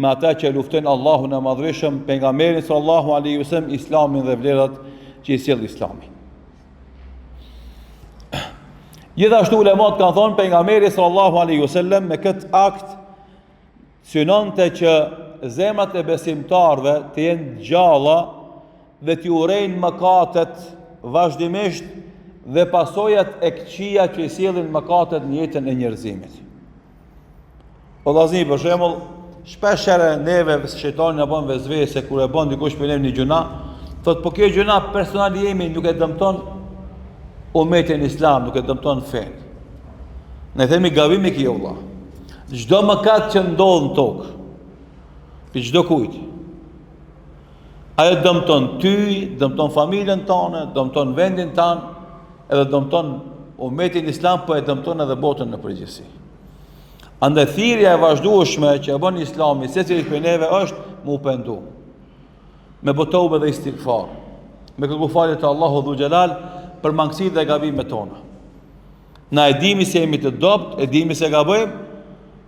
me ata që luftojnë Allahun e Madhërisëm, pejgamberin sallallahu alaihi wasallam, Islamin dhe vlerat që i sjell Islami. Gjithashtu ulemat kanë thonë pejgamberi sallallahu alaihi wasallam me këtë akt synonte që zemrat e besimtarve të jenë gjalla dhe të urrejnë mëkatet vazhdimisht dhe pasojat e këqija që i sjellin mëkatet në jetën e njerëzimit. O vllazni, për shembull, shpesh herë neve shejtani na bën vezvese kur e bën dikush për ne një gjuna, thotë po kjo gjuna personali jemi nuk e dëmton. umetin islam, nuk e dëmton fen. Ne themi gabimi kjo vëlla. Çdo mëkat që ndodh në tokë, për çdo kujt, ajo dëmton ty, dëmton familjen tonë, dëmton vendin tanë, edhe dëmton umetin islam, po e dëmton edhe botën në përgjithësi. Andaj thirrja e vazhdueshme që e bën Islami secilit prej neve është mu pendu, me botobe dhe istighfar, me kërku falje të Allahu Dhu Xhelal për mangësitë dhe gabimet tona. Na e dimi se jemi të dopt, e dimi se gabojmë,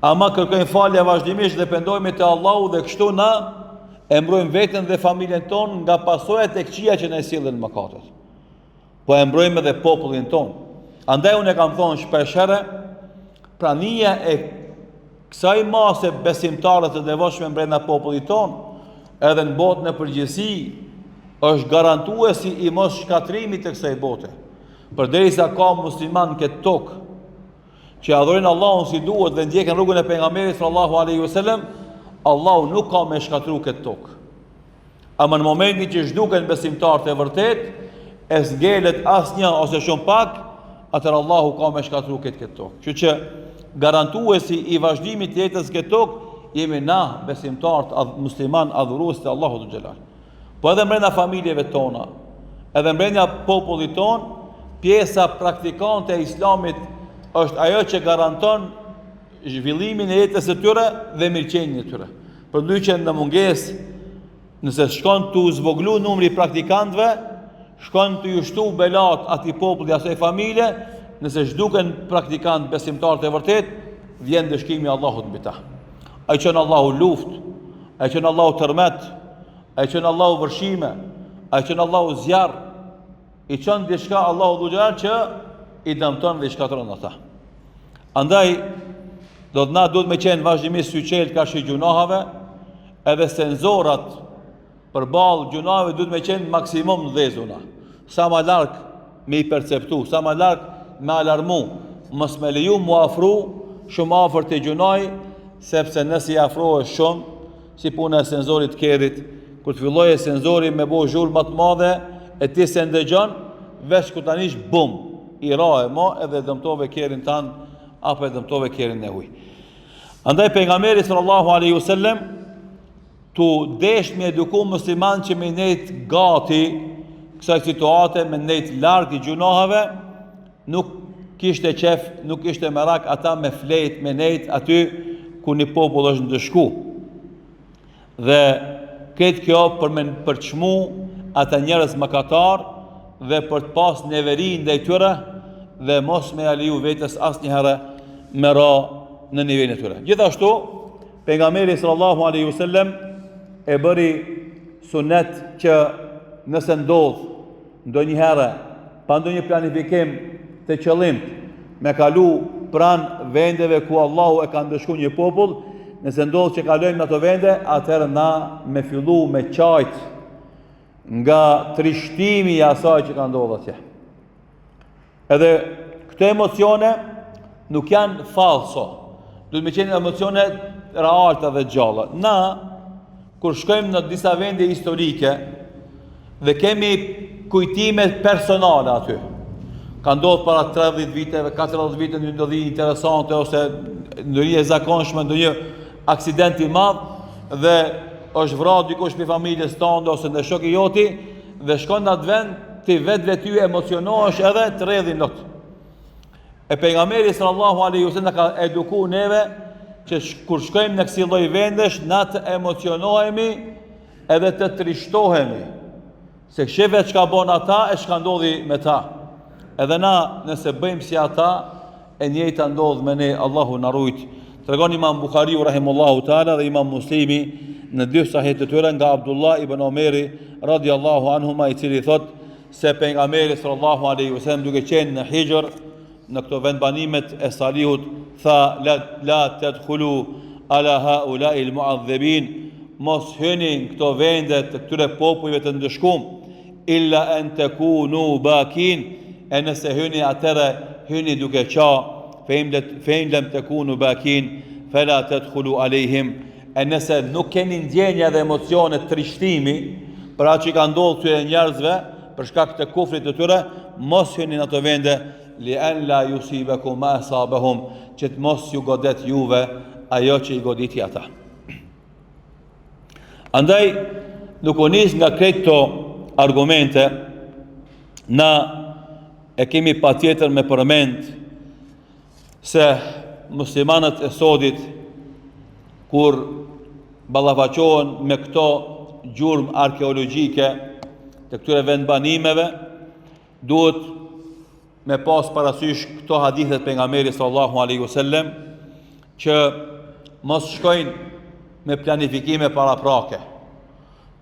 ama kërkojmë falje vazhdimisht dhe pendohemi te Allahu dhe kështu na e mbrojmë veten dhe familjen tonë nga pasojat e këqija që na sillin mëkatet. Po e mbrojmë edhe popullin tonë. Andaj unë e kam thonë shpeshherë, prania e kësaj mase besimtare të devotshme brenda popullit tonë, edhe në botën e përgjithësi, është garantuesi i mos shkatrimit të kësaj bote. Përderisa ka musliman këtë tokë që adhurojnë Allahun si duhet dhe ndjekin rrugën e pejgamberit sallallahu alaihi wasallam, Allahu nuk ka me shkatru këtë tokë. Ama në momentin që zhduken besimtarët e vërtet, e s'ngelet asnjë ose shumë pak, atëherë Allahu ka me shkatru këtë tokë. Kështu që garantuesi i vazhdimit të jetës këtë tokë jemi na, besimtarët musliman adhurues të Allahut Dhu Xhelal. Po edhe mbrenda familjeve tona, edhe mbrenda popullit ton, pjesa praktikante e Islamit është ajo që garanton zhvillimin e jetës së tyre dhe mirëqenien e tyre. Përndryshe në mungesë, nëse shkon të zvoglu numri i praktikantëve, shkon të jushtu belat atij populli, asaj familje, nëse zhduken praktikantë besimtarët e vërtet, vjen dëshkimi i Allahut mbi ta. Ai që Allahu luftë, ai që Allahu tërmet, ai që Allahu vërshime, ai që Allahu zjarr, i çon diçka Allahu Dhu Xhelal që i dëmton dhe i shkatron ata. Andaj duhet me qenë vazhdimisht syçelt ka shi gjunahave, edhe senzorat përballë gjunahave duhet me qenë maksimum dhezuna. Sa më larg me i perceptu, sa më larg me alarmu, mos me leju mu afru shumë afër te gjunahi, sepse nëse i afrohesh shumë, si puna e senzorit kerrit, kur të fillojë senzori me bo zhurmë më të madhe, e ti se ndëgjon, veç ku tanish bum, i rahe mo edhe dëmtove kerrin tanë, apo e dëmtove kerrin e huj. Andaj pejgamberi sallallahu alaihi wasallam tu desh me eduku musliman që me nejt gati kësaj situate, me nejt larg i gjunahave, nuk kishte qef, nuk kishte merak ata me flet, me nejt aty ku një popull është ndëshku. Dhe këtë kjo për me përçmu ata njerëz mëkatar dhe për të pas neverin ndaj tyre dhe mos me aliju vetes asnjëherë me ra në nivelin e tyre. Gjithashtu, pejgamberi sallallahu alaihi wasallam e bëri sunet që nëse ndodh ndonjëherë pa ndonjë planifikim të qëllimt me kalu pranë vendeve ku Allahu e ka ndëshkuar një popull, nëse ndodh që kalojmë në ato vende, atëherë na me fillu me qajt nga trishtimi i asaj që ka ndodhur atje. Edhe këto emocione nuk janë falso, duhet me qenë emocione realta dhe gjalla. Na, kur shkojmë në disa vende historike dhe kemi kujtime personale aty, ka ndodhur para 30 viteve, 40 vite një ndodhi interesante ose ndonjë e zakonshme, ndonjë aksident i madh dhe është vrarë dikush për familjes tënde ose në shoku i joti dhe shkon në atë vend, ti vetë ty emocionohesh edhe të rredhin lot. E pejgamberi sallallahu alaihi wasallam ka edukuar neve që kur shkojmë në kësi lloj vendesh, na të emocionohemi edhe të trishtohemi, se sheve çka bën ata e çka ndodhi me ta. Edhe na nëse bëjmë si ata, e njëjta ndodh me ne, Allahu na rujt. Tregon Imam Buhariu rahimullahu taala dhe Imam Muslimi në dy sahih të tyre nga Abdullah ibn Omeri radiallahu anhuma, i cili thot se pejgamberi sallallahu alaihi wasallam duke qenë në hijër në këto vendbanimet e salihut tha la tadkhulu ala haula'i almu'adhdhibin, mos hyni në këto vende të këtyre popujve të ndëshkum, illa an takunu bakin, e nëse hyni atëre hyni duke qa, fe in lam takunu bakin fala tadkhulu alejhim, e nëse nuk keni ndjenja dhe emocione të trishtimi për atë që ka ndodhur këtyre njerëzve për shkak të kufrit të tyre, mos hyni në ato vende, li an la yusibakum ma asabahum, që të mos ju godet juve ajo që i goditi ata. Andaj, nuk u nis nga këto argumente, na e kemi patjetër me përmend se muslimanët e sodit kur ballafaqohen me këto gjurmë arkeologjike të këtyre vendbanimeve, duhet me pas parasysh këto hadithet pejgamberit sallallahu alaihi wasallam që mos shkojnë me planifikime paraprake,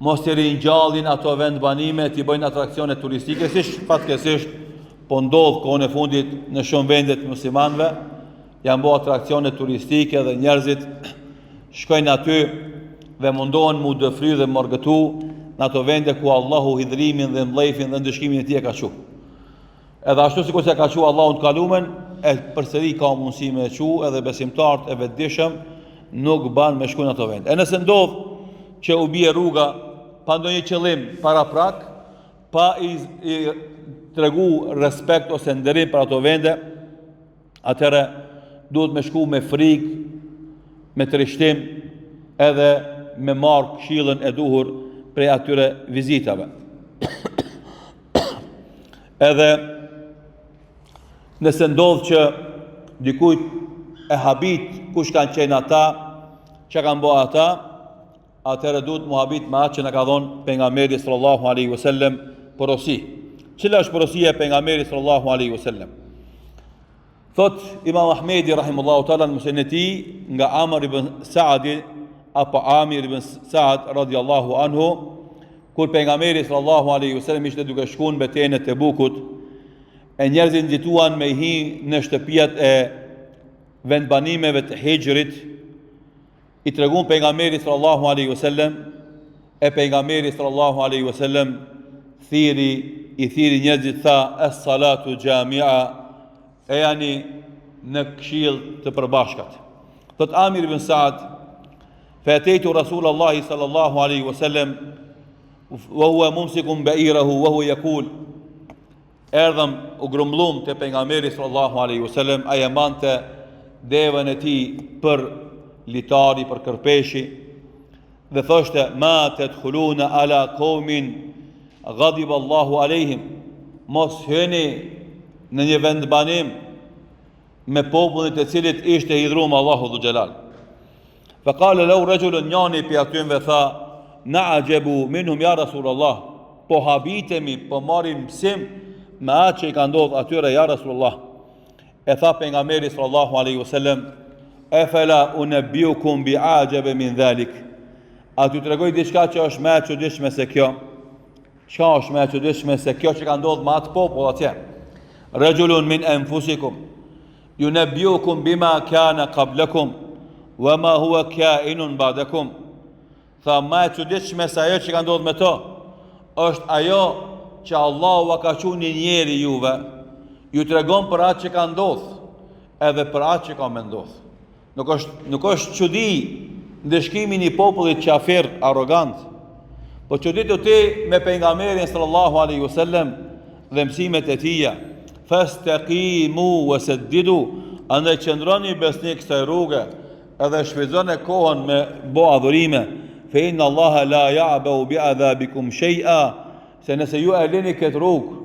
mos të ringjallin ato vendbanime, t'i bëjnë atraksione turistike, si fatkeqësisht po ndodh kohën e fundit në shumë vende të muslimanëve, janë bërë atraksione turistike dhe njerëzit shkojnë aty dhe mundohen mu dëfry dhe morgëtu në ato vende ku Allahu hidhrimin dhe mblefin dhe ndëshkimin e tij e ka qu. Edhe ashtu sikur se ka qu Allahu në kalumen, e përsëri ka mundësi me qu, edhe besimtarët e vetëdijshëm nuk ban me shku në ato vende. E nëse ndodh që u bie rruga pa ndonjë qëllim paraprak, pa i tregu respekt ose nderim për ato vende, atëherë duhet me shku me frikë, me trishtim, edhe me marrë këshillën e duhur prej atyre vizitave. Edhe nëse ndodh që dikujt e habit kush kanë qenë ata, që kanë bërë ata, atëherë duhet mu habit me atë që na ka dhënë pejgamberi sallallahu alaihi wasallam porosi. Cila është porosia e pejgamberit sallallahu alaihi wasallam? Thot Imam Ahmedi rahimullahu taala në musnedin e tij nga Amr ibn Saadi apo Amir ibn Saad radhiyallahu anhu, kur pejgamberi sallallahu alaihi wasallam ishte duke shkuar në betejën e Tebukut, e njerëzit nxituan me hi në shtëpiat e vendbanimeve të Hijrit, i treguan pejgamberit sallallahu alaihi wasallam, e pejgamberi sallallahu alaihi wasallam i thiri njerëzit, tha es-salatu jami'a, e janë në këshill të përbashkat. Thot Amir ibn Saad, fatejtu Rasulullahi sallallahu alaihi wasallam wa huwa mumsikun ba'irahu wa huwa yaqul, erdhëm u grumllum te pejgamberi sallallahu alaihi wasallam, ai e mbante devën e tij për litari, për kërpeshi, dhe thoshte, ma tadkhuluna ala qaumin ghadiba Allahu alaihim, mos hyni në një vendbanim me popullin të cilit ishte hidhruar Allahu dhul xhelal. Fa qala lahu rajulun, njani pi atyve tha, na'jabu minhum ya Rasulullah, po habitemi, po marrim mësim me atë që i ka ndodhur atyre ya Rasulullah. E tha pejgamberi sallallahu alaihi wasallam, efela unabbiukum bi'ajab min dhalik, a t'ju tregoj diçka që është më e çuditshme se kjo? Çka është më e çuditshme se kjo që ka ndodhur me atë popull atje? Rajulun min anfusikum yunabbiukum bima kana qablakum wa ma huwa kainun ba'dakum. Tha, më e çuditshme se ajo që ka ndodhur me to është ajo që Allahu ka thënë një njeri juve, ju tregon për atë që ka ndodhur, edhe për atë që ka më ndodhur. Nuk është çudi ndeshkimi një popullit qafir, arrogant, po çuditë ti me pejgamberin sallallahu alaihi wasallam dhe mësimet e tija. Fastaqimu wasaddidu, andaj qëndroni besnik kësaj rruge, edhe shfrytëzoni kohën me bo adhurime, fe inna Allaha la ya'ba'u bi'adhabikum shay'a, se nëse ju e lini këtë rrugë,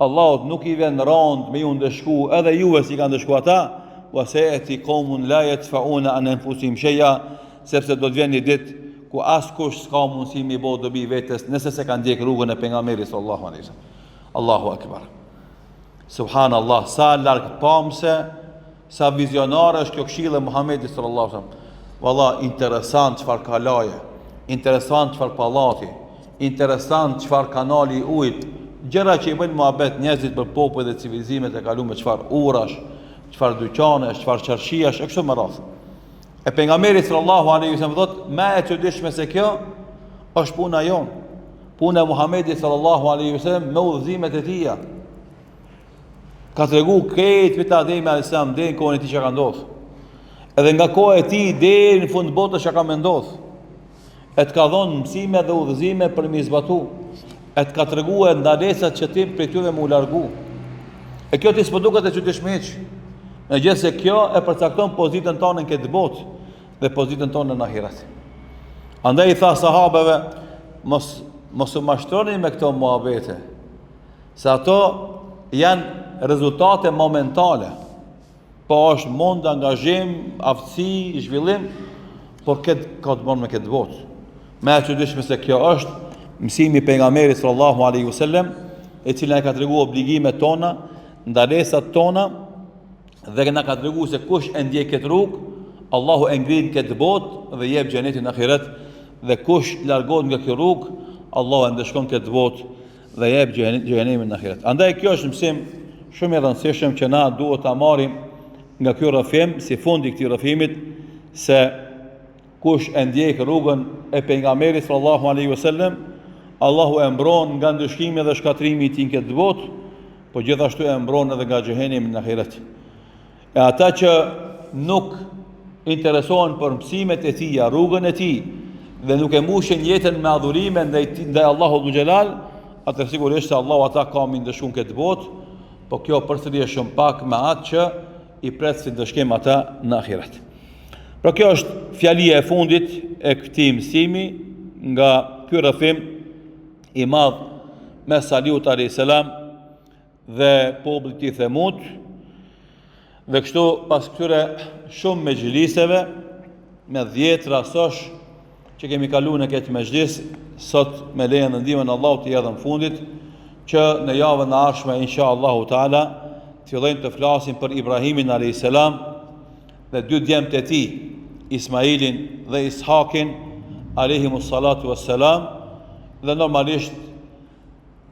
Allahu nuk i vjen rand me ju ndeshku, edhe juve si kanë ndeshku ata, wa sayati qaumun la yadfa'una an anfusihim shay'a, sepse do të vjen një ditë ku askush s'ka mundësi mi bë dobi vetes nëse se kanë ndjek rrugën e pejgamberit sallallahu alaihi wasallam. Allahu akbar. Subhanallah, sa larg pamse, sa vizionare është kjo këshill e Muhamedit sallallahu alaihi wasallam. Valla, interesant çfarë kalaje, interesant çfarë pallati, interesant çfarë kanali i ujit, gjëra që i bëjnë muhabet njerëzit për popull dhe civilizimet e kaluara, çfarë urash, çfarë dyqanesh, çfarë çarshiash, e kështu me radhë. E pejgamberi sallallahu alaihi wasallam thotë, më e çuditshme se kjo është puna jon, puna e Muhamedit sallallahu alaihi wasallam me udhëzimet e tija. Ka tregu këtë vita Ademi alayhis salam deri në kohën e tij që ka ndodhur. Edhe nga koha e tij deri në fund botës që ka më ndodhur. E të ka dhënë mësime dhe udhëzime për mi zbatu. e të ka të reguar ndalesat që ti për tyre mu largu. E kjo ti s'po duket e çuditshme hiç. Megjithëse kjo e përcakton pozitën tonë në këtë botë dhe pozitën tonë në ahiret. Andaj i tha sahabeve, mos u mashtroni me këto muhabete, se ato janë rezultate momentale, po është mund angazhim, aftësi, zhvillim, por këtë ka të bënë me këtë botë. Me e çuditshme se kjo është mësimi pejgamberit sallallahu alaihi wasallam, e cila e ka treguar obligimet tona, ndalesat tona, dhe na ka treguar se kush e ndjek këtë rrugë, Allahu e ngrin këtë botë dhe jep xhenetin në ahiret, dhe kush largohet nga kjo rrugë, Allahu e ndeshkon këtë botë dhe jep xhenemin në ahiret. Andaj kjo është mësim shumë i rëndësishëm që na duhet ta marrim nga ky rrëfim, si fundi i këtij rrëfimit, se kush e ndjek rrugën e pejgamberit sallallahu alaihi wasallam, Allahu e mbron nga ndëshkimi dhe shkatrimi i tij në këtë botë, po gjithashtu e mbron edhe nga xhenemi në ahiret. E ata që nuk interesohen për mësimet e tij, rrugën e tij, dhe nuk e mbushin jetën me adhurime ndaj Allahut dhul xhelal, atë sigurisht se Allahu ata ka më ndëshkuar këtë botë, po kjo përsëri është shumë pak me atë që i pret si ndëshkim ata në ahiret. Pra kjo është fjalia e fundit e këtij mësimi nga ky rrëfim i madh me Saliut alayhis salam dhe popullit i Themut. Dhe kështu pas këtyre shumë mexhliseve, me 10 rastosh që kemi kaluar në këtë mexhlis, sot me lejen dhe ndihmën e Allahut të erdhëm fundit, që në javën e ardhshme inshallah taala të fillojmë të flasim për Ibrahimin alayhis salam dhe 2 djemtë e tij, Ismailin dhe Ishakin alayhimus salatu wassalam, dhe normalisht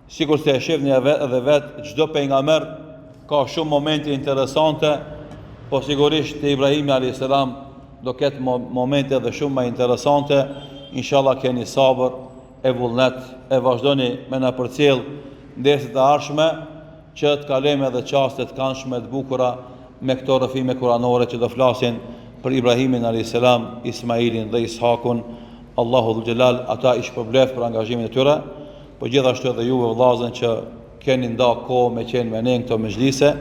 sikur se e shihni edhe vetë çdo pejgamber ka shumë momente interesante, po sigurisht te Ibrahimi alayhis salam do ketë momente edhe shumë më interesante. Inshallah keni sabër, e vullnet, e vazhdoni me na përcjell ndërsa të ardhshme që të kalojmë edhe çaste të këndshme të bukura me këto rrëfime kuranore që do flasin për Ibrahimin alayhis salam, Ismailin dhe Ishakun. Allahu dhul xhelal ata i shpërbleft për angazhimin e tyre, po gjithashtu edhe juve vëllazën që keni nda kohë me qenë me ne në këto mezhlise,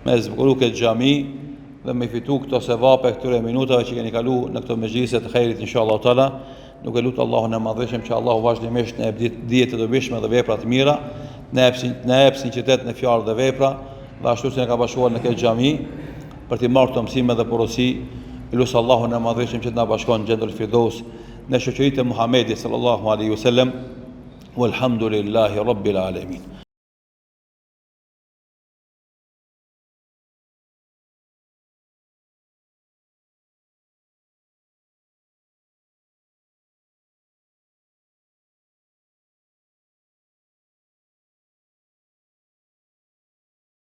me zbukuru këtë xhami dhe me fitu këto sevape këtyre minutave që keni kalu në këto mezhlise të khairit inshallah taala. Nuk e lutë Allahun e madhëshëm që Allahu vazhdimisht në dije të dobishme dhe vepra të mira, në jep sinqeritet në fjalë dhe vepra, dhe ashtu si ne ka bashkuar në këtë xhami për të marrë këto mësime dhe porosi. Lutë Allahun e madhëshëm që të na bashkon në Xhennetul Firdaus në shoqëritë e Muhamedit sallallahu alaihi wasallam. Walhamdulillahi rabbil alamin.